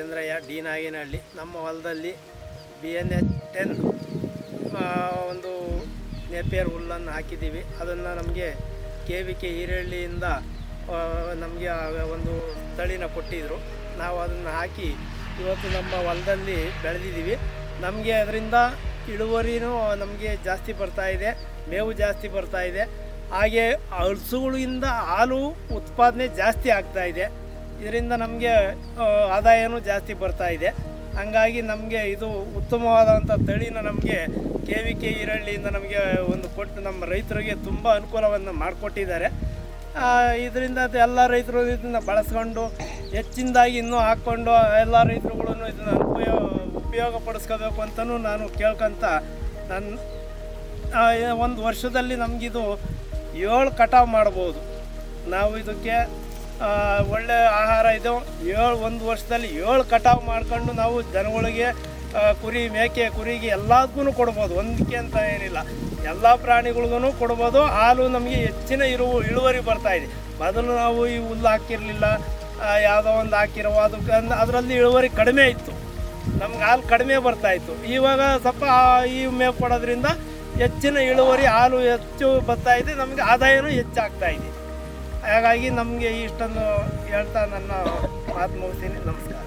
Chandraiah D Nagenahalli. ನಮ್ಮ ಹೊಲದಲ್ಲಿ BNH10 ಒಂದು ನೇಪಿಯರ್ ಹುಲ್ಲನ್ನು ಹಾಕಿದ್ದೀವಿ. ಅದನ್ನು ನಮಗೆ KVK ಈರಳ್ಳಿಯಿಂದ ನಮಗೆ ಒಂದು ತಳಿನ ಕೊಟ್ಟಿದ್ದರು. ನಾವು ಅದನ್ನು ಹಾಕಿ ಇವತ್ತು ನಮ್ಮ ಹೊಲದಲ್ಲಿ ಬೆಳೆದಿದ್ದೀವಿ. ನಮಗೆ ಅದರಿಂದ ಇಳುವರಿನೂ ನಮಗೆ ಜಾಸ್ತಿ ಬರ್ತಾಯಿದೆ, ಮೇವು ಜಾಸ್ತಿ ಬರ್ತಾಯಿದೆ. ಹಾಗೆ ಹಸುಗಳಿಂದ ಹಾಲು ಉತ್ಪಾದನೆ ಜಾಸ್ತಿ ಆಗ್ತಾಯಿದೆ. ಇದರಿಂದ ನಮಗೆ ಆದಾಯನೂ ಜಾಸ್ತಿ ಬರ್ತಾಯಿದೆ. ಹಂಗಾಗಿ ನಮಗೆ ಇದು ಉತ್ತಮವಾದಂಥ ತಳಿನ ನಮಗೆ KVK ಈರಳ್ಳಿಯಿಂದ ನಮಗೆ ಒಂದು ಕೊಟ್ಟು ನಮ್ಮ ರೈತರಿಗೆ ತುಂಬ ಅನುಕೂಲವನ್ನು ಮಾಡಿಕೊಟ್ಟಿದ್ದಾರೆ. ಇದರಿಂದ ಎಲ್ಲ ರೈತರು ಇದನ್ನು ಬಳಸ್ಕೊಂಡು ಹೆಚ್ಚಿನದಾಗಿ ಇನ್ನೂ ಹಾಕ್ಕೊಂಡು ಎಲ್ಲ ರೈತರುಗಳನ್ನು ಇದನ್ನು ಉಪಯೋಗ ಪಡಿಸ್ಕೋಬೇಕು ಅಂತಲೂ ನಾನು ಕೇಳ್ಕೊಂತ ಒಂದು ವರ್ಷದಲ್ಲಿ ನಮಗಿದು 7 ಕಟಾವು ಮಾಡ್ಬೋದು. ನಾವು ಇದಕ್ಕೆ ಒಳ್ಳೆ ಆಹಾರ ಇದು. ಒಂದು ವರ್ಷದಲ್ಲಿ 7 ಕಟಾವು ಮಾಡ್ಕೊಂಡು ನಾವು ಜನಗಳಿಗೆ ಕುರಿ ಮೇಕೆ ಕುರಿಗೆ ಎಲ್ಲದಕ್ಕೂ ಕೊಡ್ಬೋದು. ಒಂದಕ್ಕೆ ಅಂತ ಏನಿಲ್ಲ, ಎಲ್ಲ ಪ್ರಾಣಿಗಳಿಗೂ ಕೊಡ್ಬೋದು. ಹಾಲು ನಮಗೆ ಹೆಚ್ಚಿನ ಇಳುವರಿ ಬರ್ತಾಯಿದೆ. ಮೊದಲು ನಾವು ಈ ಹುಲ್ಲು ಹಾಕಿರಲಿಲ್ಲ, ಯಾವುದೋ ಒಂದು ಹಾಕಿರೋ ಅದರಲ್ಲಿ ಇಳುವರಿ ಕಡಿಮೆ ಇತ್ತು, ನಮ್ಗೆ ಹಾಲು ಕಡಿಮೆ ಬರ್ತಾಯಿತ್ತು. ಇವಾಗ ಸ್ವಲ್ಪ ಈ ಮೇವು ಕೊಡೋದ್ರಿಂದ ಹೆಚ್ಚಿನ ಇಳುವರಿ, ಹಾಲು ಹೆಚ್ಚು ಬರ್ತಾಯಿದೆ, ನಮಗೆ ಆದಾಯನೂ ಹೆಚ್ಚಾಗ್ತಾಯಿದೆ. ಹಾಗಾಗಿ ನಮಗೆ ಇಷ್ಟೊಂದು ಹೇಳ್ತಾ ನನ್ನ ಮಾತು ಮುಗಿಸ್ತೀನಿ. ನಮಸ್ಕಾರ.